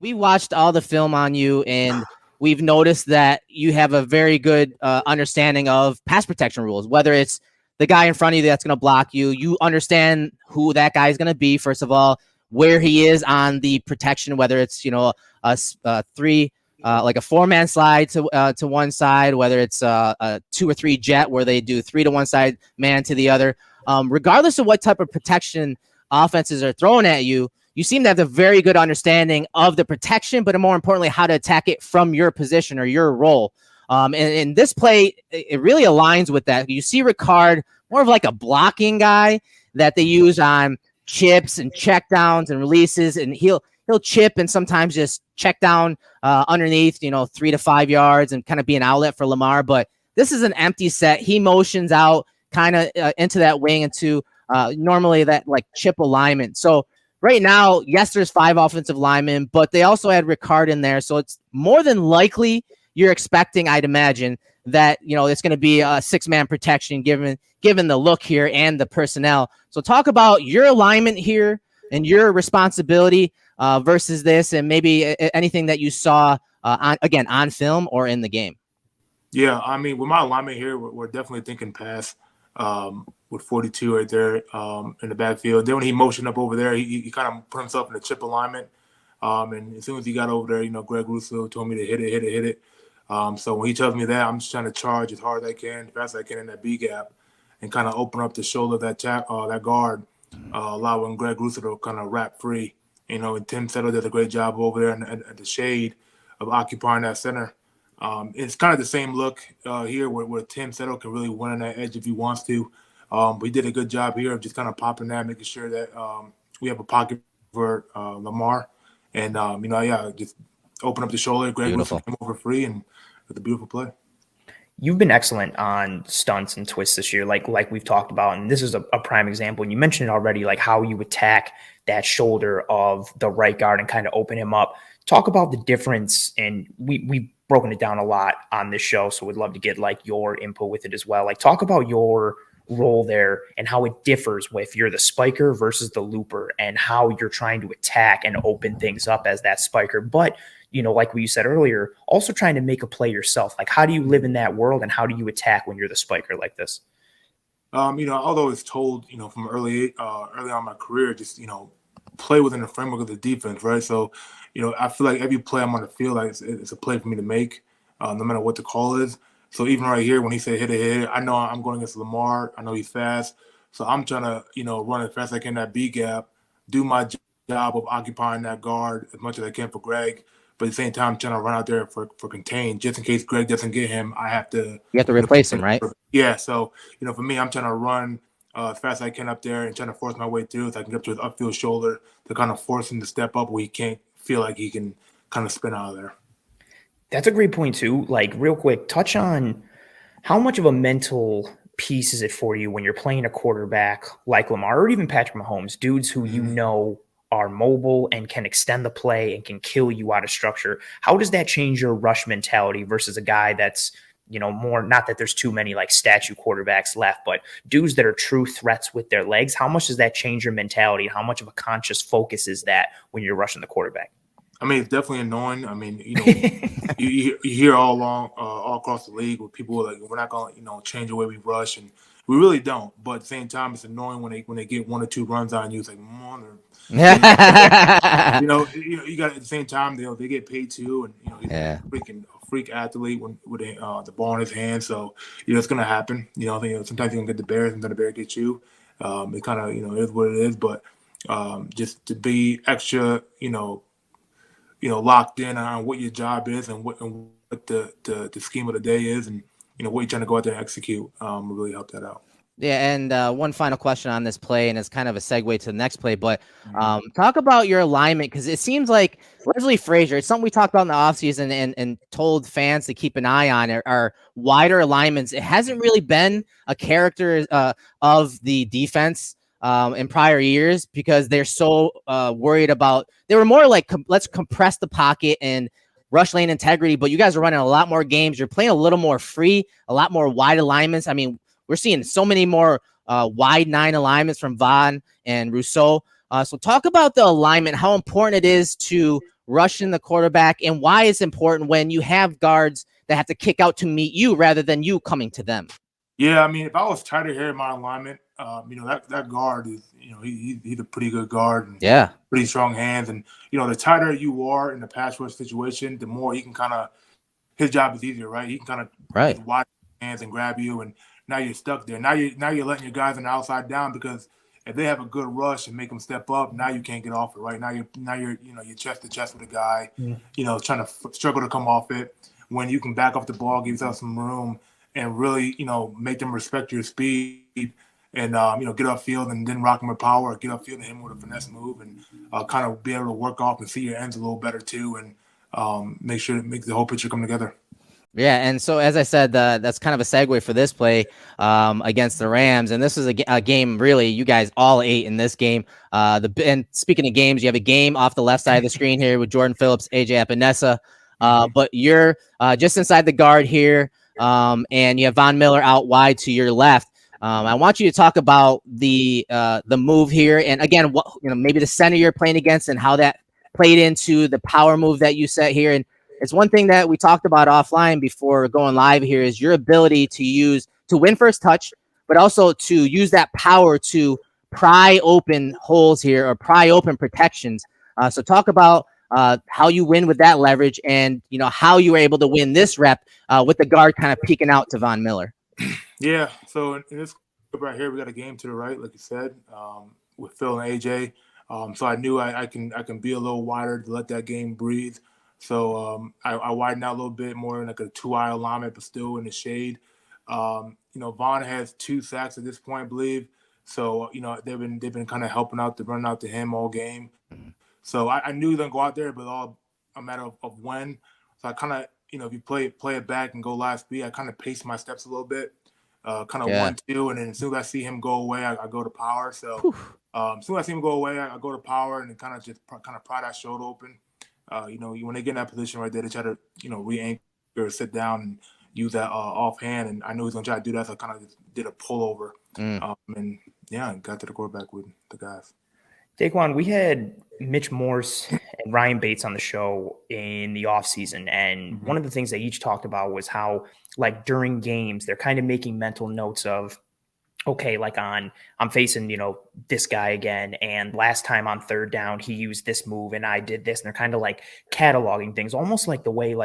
we watched all the film on you, and we've noticed that you have a very good understanding of pass protection rules, whether it's the guy in front of you that's going to block you. You understand who that guy is going to be, first of all, where he is on the protection, whether it's, a three, like a 4-man slide to one side, whether it's a 2 or 3 jet where they do 3 to one side, man to the other. Regardless of what type of protection offenses are throwing at you, you seem to have a very good understanding of the protection, but more importantly, how to attack it from your position or your role. And this play, it really aligns with that. You see Ricard more of like a blocking guy that they use on chips and checkdowns and releases, and he'll chip and sometimes just check down underneath, 3 to 5 yards and kind of be an outlet for Lamar. But this is an empty set. He motions out kind of into that wing into normally that like chip alignment. So right now, yes, there's 5 offensive linemen, but they also had Ricard in there. So it's more than likely you're expecting, I'd imagine, that, it's going to be a 6-man protection given the look here and the personnel. So talk about your alignment here and your responsibility versus this, and maybe anything that you saw on film or in the game. Yeah, I mean, with my alignment here, we're definitely thinking pass with 42 right there in the backfield. Then when he motioned up over there, he kind of put himself in a chip alignment. And as soon as he got over there, Greg Russo told me to hit it. So when he tells me that, I'm just trying to charge as hard as I can, as fast as I can in that B gap, and kind of open up the shoulder of that guard, allowing Greg Russo to kind of wrap free. And Tim Settle does a great job over there in the shade of occupying that center. It's kind of the same look here where Tim Settle can really win on that edge if he wants to. But he did a good job here of just kind of popping that, making sure that we have a pocket for Lamar. And, just open up the shoulder. Greg Wilson came over free, and with a beautiful play. You've been excellent on stunts and twists this year, like we've talked about. And this is a prime example. And you mentioned it already, like how you attack that shoulder of the right guard and kind of open him up. Talk about the difference. And we've broken it down a lot on this show, so we'd love to get like your input with it as well. Like talk about your role there and how it differs if you're the spiker versus the looper, and how you're trying to attack and open things up as that spiker. But, like what you said earlier, also trying to make a play yourself. Like how do you live in that world, and how do you attack when you're the spiker like this? Although it's told, from early on in my career, just, play within the framework of the defense, right? So, I feel like every play I'm on the field, like it's a play for me to make, no matter what the call is. So even right here, when he said hit it, I know I'm going against Lamar. I know he's fast. So I'm trying to, run as fast as I can in that B gap, do my job of occupying that guard as much as I can for Greg. But at the same time, I'm trying to run out there for contain. Just in case Greg doesn't get him, I have to. You have to replace him, right? Yeah. So, for me, I'm trying to run as fast as I can up there and trying to force my way through so I can get up to his upfield shoulder to kind of force him to step up where he can't feel like he can kind of spin out of there. That's a great point too. Like real quick, touch on how much of a mental piece is it for you when you're playing a quarterback like Lamar or even Patrick Mahomes, dudes who are mobile and can extend the play and can kill you out of structure. How does that change your rush mentality versus a guy that's, more, not that there's too many like statue quarterbacks left, but dudes that are true threats with their legs? How much does that change your mentality? How much of a conscious focus is that when you're rushing the quarterback? I mean, it's definitely annoying. I mean, you hear all across the league with people like, we're not going to, change the way we rush, and we really don't. But at the same time, it's annoying when they get 1 or 2 runs on you. It's like, you got at the same time they get paid too, and he's a freak athlete with the ball in his hand. So it's gonna happen. Sometimes you're gonna get the Bears, and then the Bear gets you. It kind of is what it is. But just to be extra, locked in on what your job is and what the scheme of the day is, and what you're trying to go out there and execute, will really help that out. Yeah, and one final question on this play, and it's kind of a segue to the next play, but talk about your alignment, because it seems like Leslie Frazier, it's something we talked about in the offseason and told fans to keep an eye on, are wider alignments. It hasn't really been a character of the defense in prior years, because they're so worried about, they were more like, let's compress the pocket and rush lane integrity, but you guys are running a lot more games. You're playing a little more free, a lot more wide alignments. I mean, we're seeing so many more wide 9 alignments from Vaughn and Rousseau. So talk about the alignment, how important it is to rushing the quarterback, and why it's important when you have guards that have to kick out to meet you rather than you coming to them. Yeah, I mean, if I was tighter here in my alignment, that guard is, he's a pretty good guard and pretty strong hands. And, the tighter you are in the pass rush situation, the more he can kind of, his job is easier, right? He can kind of wide hands and grab you, and now you're stuck there. Now you're letting your guys on the outside down, because if they have a good rush and make them step up, now you can't get off it, right? Now you're you're chest to chest with a guy, trying to struggle to come off it. When you can back off the ball, give yourself some room, and really, make them respect your speed, and get upfield and then rock them with power, or get upfield and hit him with a finesse move, and kind of be able to work off and see your ends a little better too, and make sure to make the whole picture come together. Yeah, and so as I said, that's kind of a segue for this play against the Rams, and this is a game really you guys all ate in this game. And speaking of games, you have a game off the left side of the screen here with Jordan Phillips, AJ Epinesa, but you're just inside the guard here, and you have Von Miller out wide to your left. I want you to talk about the move here, and again, what maybe the center you're playing against and how that played into the power move that you set here. And it's one thing that we talked about offline before going live here is your ability to win first touch, but also to use that power to pry open holes here or pry open protections. So talk about how you win with that leverage, and how you were able to win this rep with the guard kind of peeking out to Von Miller. Yeah, so in this right here, we got a game to the right, like you said, with Phil and AJ. So I knew I can be a little wider to let that game breathe. So I widened out a little bit more in like a 2-eye alignment, but still in the shade. Vaughn has 2 sacks at this point, I believe. So they've been kind of helping out to run out to him all game. So I knew they'd go out there, but all a matter of when. So I kind of if you play it back and go live speed, I kind of pace my steps a little bit, kind of 1-2, and then as soon as I see him go away, I go to power. So as soon as I see him go away, I go to power and kind of pry that shoulder open. When they get in that position right there, they try to, re-anchor or sit down and use that offhand. And I knew he was going to try to do that, so I kind of just did a pullover. Got to the quarterback with the guys. DaQuan, we had Mitch Morse and Ryan Bates on the show in the offseason, and one of the things they each talked about was how, like, during games, they're kind of making mental notes of, okay, like I'm facing, this guy again. And last time on 3rd down, he used this move and I did this. And they're kind of like cataloging things, almost like the way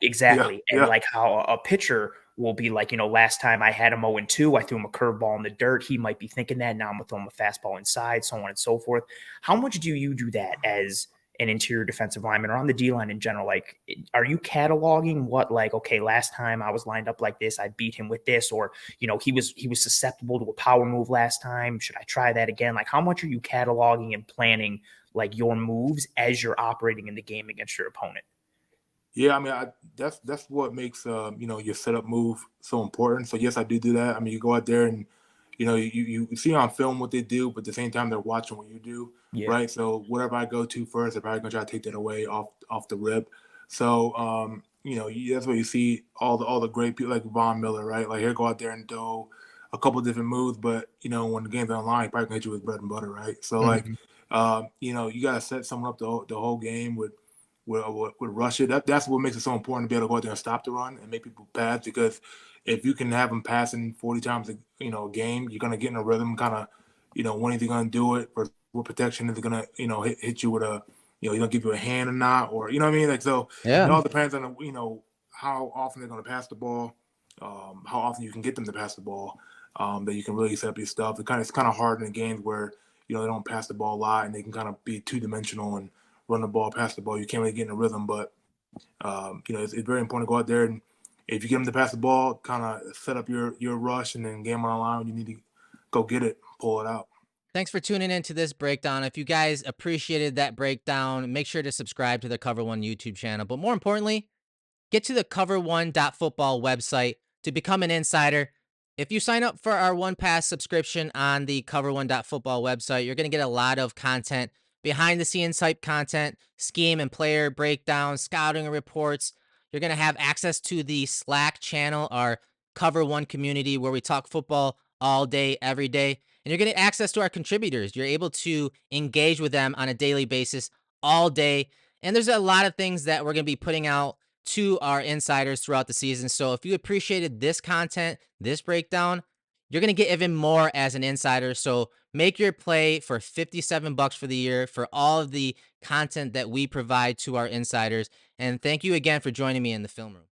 exactly. And like how a pitcher will be like, last time I had him 0-2, I threw him a curveball in the dirt. He might be thinking that now I'm going to throw him a fastball inside, so on and so forth. How much do you do that as an interior defensive lineman or on the D-line in general? Like, are you cataloging what, like, okay, last time I was lined up like this, I beat him with this, or, he was susceptible to a power move last time. Should I try that again? Like, how much are you cataloging and planning like your moves as you're operating in the game against your opponent? Yeah, I mean, that's what makes your setup move so important. So yes, I do that. I mean, you go out there and you see on film what they do, but at the same time they're watching what you do, right? So whatever I go to first, they're probably gonna try to take that away off the rip. So that's where you see all the great people like Von Miller, right? Like he'll go out there and do a couple of different moves, but when the game's online, he probably gonna hit you with bread and butter, right? So you gotta set someone up the whole game with rush it. That's what makes it so important to be able to go out there and stop the run and make people pass, because if you can have them passing 40 times a game, you're gonna get in a rhythm. Kind of, when is he gonna do it? Or what protection is he gonna hit you with a he's gonna give you a hand or not, or what I mean? Like, so it all depends on how often they're gonna pass the ball, how often you can get them to pass the ball, that you can really set up your stuff. It's kind of hard in the games where they don't pass the ball a lot and they can kind of be 2-dimensional and run the ball, pass the ball. You can't really get in a rhythm, but it's very important to go out there, and if you get them to pass the ball, kind of set up your rush, and then game on the line when you need to go get it, pull it out. Thanks for tuning into this breakdown. If you guys appreciated that breakdown, make sure to subscribe to the Cover One YouTube channel. But more importantly, get to the cover1.football website to become an insider. If you sign up for our one-pass subscription on the cover1.football website, you're going to get a lot of content, behind-the-scenes type content, scheme and player breakdowns, scouting reports. You're going to have access to the Slack channel, our Cover One community, where we talk football all day, every day. And you're getting access to our contributors. You're able to engage with them on a daily basis all day. And there's a lot of things that we're going to be putting out to our insiders throughout the season. So if you appreciated this content, this breakdown, you're going to get even more as an insider. So make your play for $57 for the year for all of the content that we provide to our insiders. And thank you again for joining me in the film room.